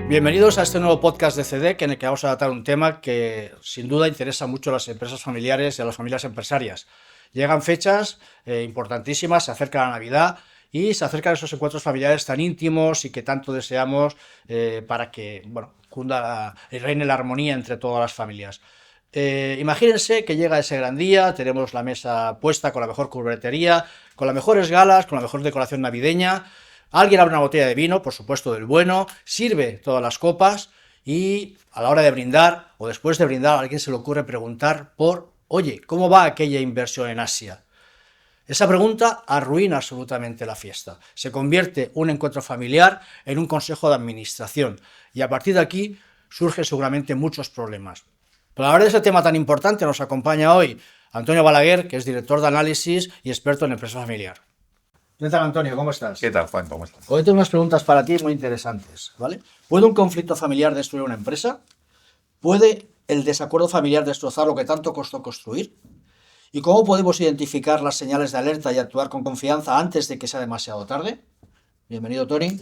Bienvenidos a este nuevo podcast de CEDEC en el que vamos a tratar un tema que sin duda interesa mucho a las empresas familiares y a las familias empresarias. Llegan fechas importantísimas, se acerca la Navidad y se acercan esos encuentros familiares tan íntimos y que tanto deseamos para que cunda y reine la armonía entre todas las familias. Imagínense que llega ese gran día, tenemos la mesa puesta con la mejor cubretería, con las mejores galas, con la mejor decoración navideña. Alguien abre una botella de vino, por supuesto del bueno, sirve todas las copas y a la hora de brindar o después de brindar a alguien se le ocurre preguntar oye, ¿cómo va aquella inversión en Asia? Esa pregunta arruina absolutamente la fiesta. Se convierte un encuentro familiar en un consejo de administración y a partir de aquí surgen seguramente muchos problemas. Para hablar de ese tema tan importante nos acompaña hoy Antonio Balaguer, que es director de análisis y experto en empresa familiar. ¿Qué tal, Antonio? ¿Cómo estás? ¿Qué tal, Juan? ¿Cómo estás? Hoy tengo unas preguntas para ti muy interesantes, ¿vale? ¿Puede un conflicto familiar destruir una empresa? ¿Puede el desacuerdo familiar destrozar lo que tanto costó construir? ¿Y cómo podemos identificar las señales de alerta y actuar con confianza antes de que sea demasiado tarde? Bienvenido, Tony.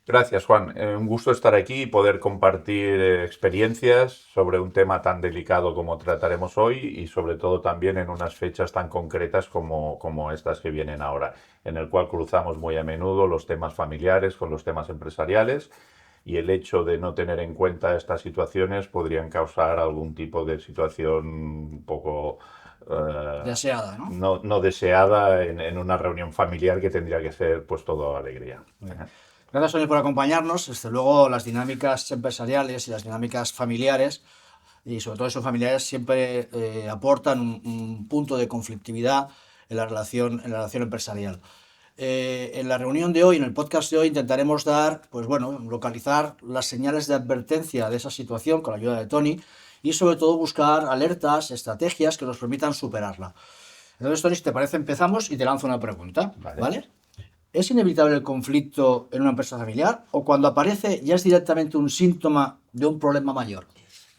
Gracias, Juan. Un gusto estar aquí y poder compartir experiencias sobre un tema tan delicado como trataremos hoy y sobre todo también en unas fechas tan concretas como estas que vienen ahora, en el cual cruzamos muy a menudo los temas familiares con los temas empresariales y el hecho de no tener en cuenta estas situaciones podrían causar algún tipo de situación un poco Deseada, ¿no? no deseada en una reunión familiar que tendría que ser pues todo alegría. Gracias, Tony, por acompañarnos. Desde luego, las dinámicas empresariales y las dinámicas familiares, y sobre todo esos familiares, siempre aportan un punto de conflictividad en la relación empresarial. En la reunión de hoy, en el podcast de hoy, intentaremos localizar las señales de advertencia de esa situación con la ayuda de Tony y sobre todo buscar alertas, estrategias que nos permitan superarla. Entonces, Tony, si te parece, empezamos y te lanzo una pregunta, ¿vale? ¿Es inevitable el conflicto en una empresa familiar o cuando aparece ya es directamente un síntoma de un problema mayor?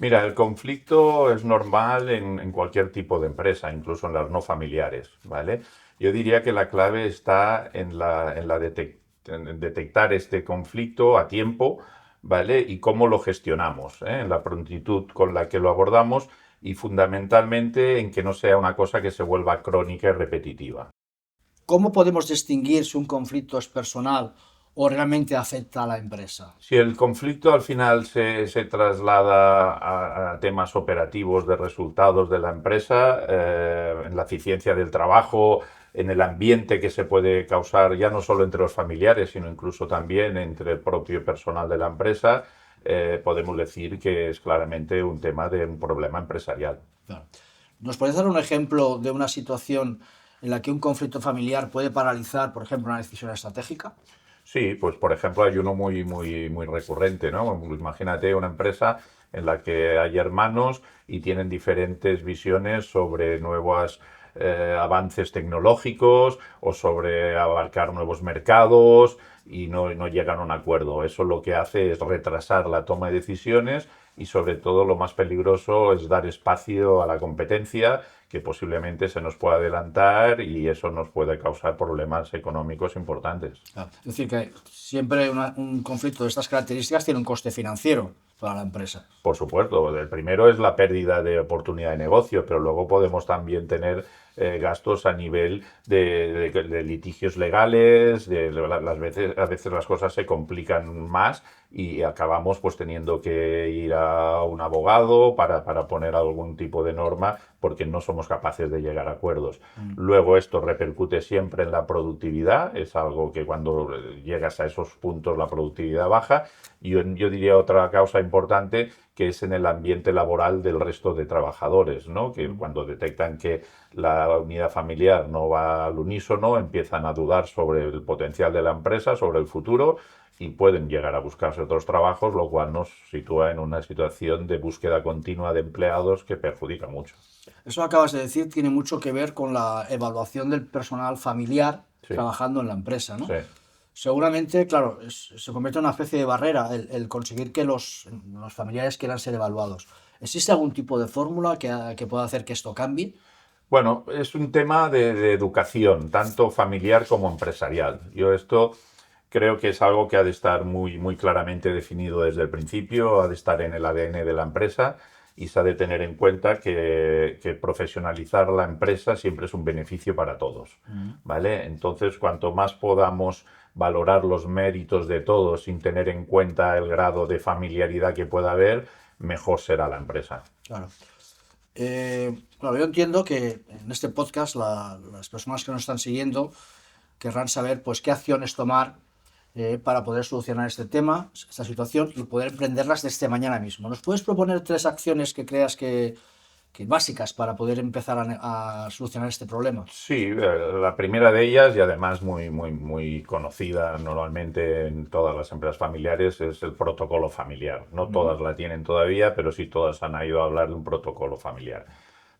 Mira, el conflicto es normal en cualquier tipo de empresa, incluso en las no familiares, ¿vale? Yo diría que la clave está en en detectar este conflicto a tiempo, ¿vale? Y cómo lo gestionamos, ¿eh? En la prontitud con la que lo abordamos y fundamentalmente en que no sea una cosa que se vuelva crónica y repetitiva. ¿Cómo podemos distinguir si un conflicto es personal o realmente afecta a la empresa? Si el conflicto al final se traslada a temas operativos de resultados de la empresa, en la eficiencia del trabajo, en el ambiente que se puede causar ya no solo entre los familiares, sino incluso también entre el propio personal de la empresa, podemos decir que es claramente un tema de un problema empresarial. Claro. ¿Nos podéis dar un ejemplo de una situación en la que un conflicto familiar puede paralizar, por ejemplo, una decisión estratégica? Sí, pues por ejemplo hay uno muy recurrente, ¿no? Imagínate una empresa en la que hay hermanos y tienen diferentes visiones sobre nuevos avances tecnológicos o sobre abarcar nuevos mercados y no llegan a un acuerdo. Eso lo que hace es retrasar la toma de decisiones y sobre todo lo más peligroso es dar espacio a la competencia que posiblemente se nos pueda adelantar y eso nos puede causar problemas económicos importantes. Claro. Es decir, que siempre un conflicto de estas características tiene un coste financiero para la empresa. Por supuesto, el primero es la pérdida de oportunidad de negocio, pero luego podemos también tener gastos a nivel de litigios legales, a veces las cosas se complican más y acabamos pues teniendo que ir a un abogado para poner algún tipo de norma porque no somos capaces de llegar a acuerdos. Luego esto repercute siempre en la productividad, es algo que cuando llegas a esos puntos la productividad baja. Y yo diría otra causa importante que es en el ambiente laboral del resto de trabajadores, ¿no? Que cuando detectan que la unidad familiar no va al unísono, empiezan a dudar sobre el potencial de la empresa, sobre el futuro y pueden llegar a buscarse otros trabajos, lo cual nos sitúa en una situación de búsqueda continua de empleados que perjudica mucho. Eso que acabas de decir tiene mucho que ver con la evaluación del personal familiar Sí. trabajando en la empresa, ¿no? Sí. Seguramente, claro, se convierte en una especie de barrera el conseguir que los familiares quieran ser evaluados. ¿Existe algún tipo de fórmula que pueda hacer que esto cambie? Bueno, es un tema de educación, tanto familiar como empresarial. Yo esto Creo que es algo que ha de estar muy, muy claramente definido desde el principio, ha de estar en el ADN de la empresa y se ha de tener en cuenta que profesionalizar la empresa siempre es un beneficio para todos, ¿vale? Entonces, cuanto más podamos valorar los méritos de todos sin tener en cuenta el grado de familiaridad que pueda haber, mejor será la empresa. Claro. Claro, yo entiendo que en este podcast las personas que nos están siguiendo querrán saber pues qué acciones tomar para poder solucionar este tema, esta situación y poder emprenderlas desde mañana mismo. ¿Nos puedes proponer 3 acciones que creas que básicas para poder empezar a solucionar este problema? Sí, la primera de ellas, y además muy, muy, muy conocida normalmente en todas las empresas familiares, es el protocolo familiar. No todas la tienen todavía, pero sí todas han ido a hablar de un protocolo familiar.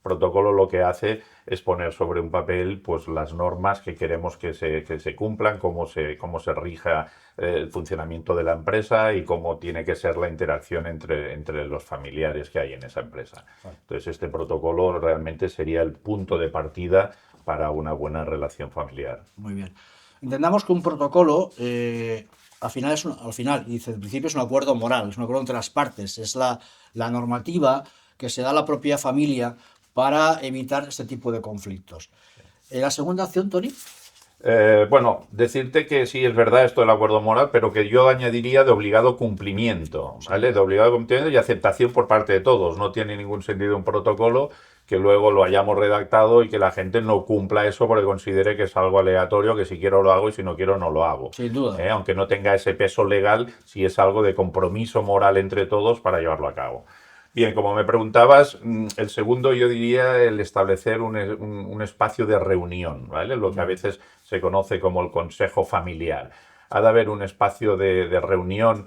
Protocolo lo que hace es poner sobre un papel pues las normas que queremos que se cumplan, cómo se rija el funcionamiento de la empresa y cómo tiene que ser la interacción entre los familiares que hay en esa empresa. Entonces, este protocolo realmente sería el punto de partida para una buena relación familiar. Muy bien. Entendamos que un protocolo, al final, y desde el principio, es un acuerdo moral, es un acuerdo entre las partes, es la normativa que se da a la propia familia para evitar este tipo de conflictos. La segunda acción, Tony. Bueno, decirte que sí es verdad esto del acuerdo moral, pero que yo añadiría de obligado cumplimiento, ¿vale? De obligado cumplimiento y aceptación por parte de todos. No tiene ningún sentido un protocolo que luego lo hayamos redactado y que la gente no cumpla eso porque considere que es algo aleatorio, que si quiero lo hago y si no quiero no lo hago. Sin duda. Aunque no tenga ese peso legal, si es algo de compromiso moral entre todos para llevarlo a cabo. Bien, como me preguntabas, el segundo yo diría el establecer un espacio de reunión, ¿vale? Lo que a veces se conoce como el consejo familiar. Ha de haber un espacio de reunión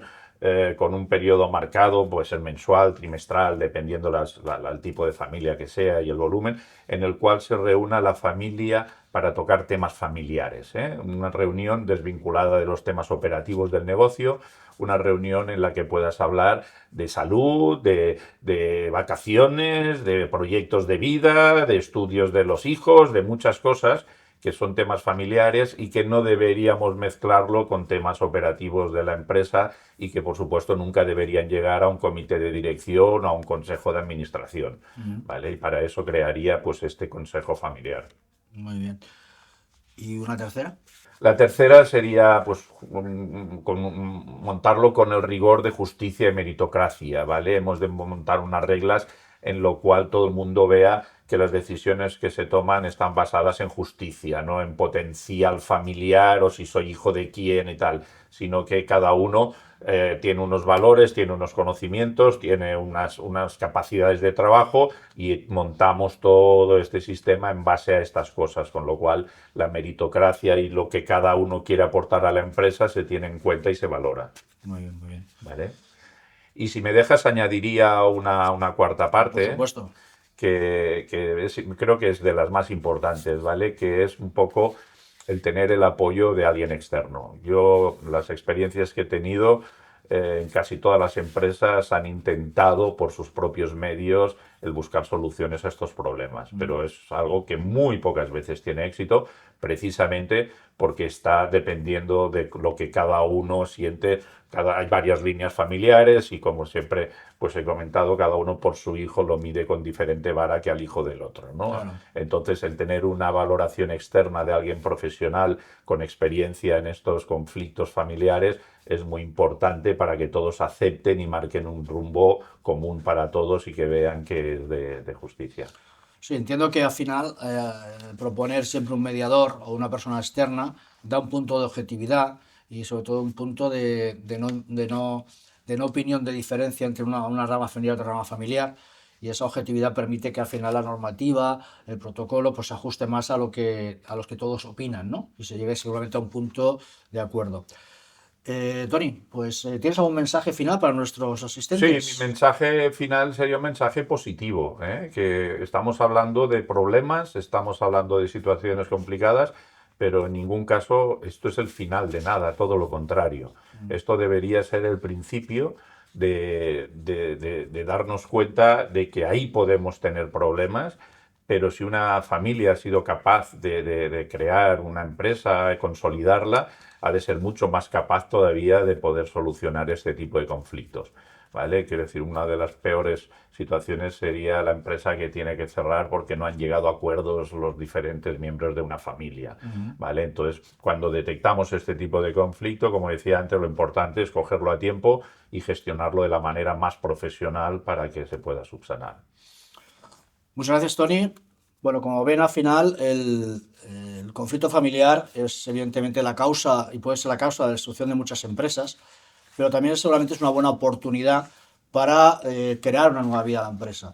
con un periodo marcado, puede ser mensual, trimestral, dependiendo el tipo de familia que sea y el volumen, en el cual se reúna la familia para tocar temas familiares. Una reunión desvinculada de los temas operativos del negocio, una reunión en la que puedas hablar de salud, de vacaciones, de proyectos de vida, de estudios de los hijos, de muchas cosas que son temas familiares y que no deberíamos mezclarlo con temas operativos de la empresa y que por supuesto nunca deberían llegar a un comité de dirección o a un consejo de administración, ¿vale? Y para eso crearía pues este consejo familiar. Muy bien. ¿Y una tercera? La tercera sería pues montarlo con el rigor de justicia y meritocracia, ¿vale? Hemos de montar unas reglas en lo cual todo el mundo vea que las decisiones que se toman están basadas en justicia, no en potencial familiar o si soy hijo de quién y tal, sino que cada uno tiene unos valores, tiene unos conocimientos, tiene unas capacidades de trabajo y montamos todo este sistema en base a estas cosas, con lo cual la meritocracia y lo que cada uno quiere aportar a la empresa se tiene en cuenta y se valora. Muy bien, muy bien. ¿Vale? Y si me dejas, añadiría una cuarta Por parte, supuesto. creo que es de las más importantes, ¿vale? Que es un poco el tener el apoyo de alguien externo. Yo, las experiencias que he tenido en casi todas las empresas han intentado por sus propios medios el buscar soluciones a estos problemas, pero es algo que muy pocas veces tiene éxito, precisamente porque está dependiendo de lo que cada uno siente. Hay varias líneas familiares y, como siempre pues he comentado, cada uno por su hijo lo mide con diferente vara que al hijo del otro, ¿no? Claro. Entonces, el tener una valoración externa de alguien profesional con experiencia en estos conflictos familiares es muy importante para que todos acepten y marquen un rumbo común para todos y que vean que es de justicia. Sí, entiendo que al final proponer siempre un mediador o una persona externa da un punto de objetividad y sobre todo un punto de no opinión de diferencia entre una rama familiar y otra rama familiar, y esa objetividad permite que al final la normativa, el protocolo, pues se ajuste más a los que todos opinan, ¿no? Y se llegue seguramente a un punto de acuerdo. Tony, pues ¿tienes algún mensaje final para nuestros Sí, asistentes? mi mensaje final sería un mensaje positivo, ¿eh? Que estamos hablando de problemas, estamos hablando de situaciones complicadas, pero en ningún caso esto es el final de nada, todo lo contrario. Esto debería ser el principio de darnos cuenta de que ahí podemos tener problemas, pero si una familia ha sido capaz de crear una empresa, de consolidarla, ha de ser mucho más capaz todavía de poder solucionar este tipo de conflictos. ¿Vale? Quiero decir, una de las peores situaciones sería la empresa que tiene que cerrar porque no han llegado a acuerdos los diferentes miembros de una familia. ¿Vale? Entonces, cuando detectamos este tipo de conflicto, como decía antes, lo importante es cogerlo a tiempo y gestionarlo de la manera más profesional para que se pueda subsanar. Muchas gracias, Tony. Bueno, como ven, al final el conflicto familiar es evidentemente la causa y puede ser la causa de la destrucción de muchas empresas, pero también seguramente es una buena oportunidad para crear una nueva vida a la empresa.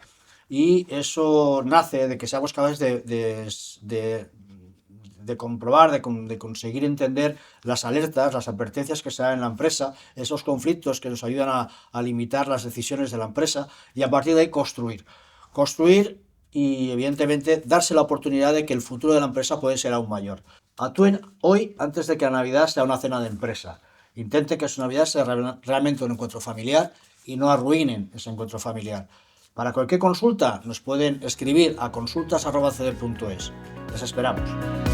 Y eso nace de que seamos capaces de comprobar, de conseguir entender las alertas, las advertencias que se dan en la empresa, esos conflictos que nos ayudan a limitar las decisiones de la empresa y a partir de ahí construir. Construir y evidentemente darse la oportunidad de que el futuro de la empresa puede ser aún mayor. Actúen hoy antes de que la Navidad sea una cena de empresa. Intente que su Navidad sea realmente un encuentro familiar y no arruinen ese encuentro familiar. Para cualquier consulta nos pueden escribir a consultas@cd.es. Les esperamos.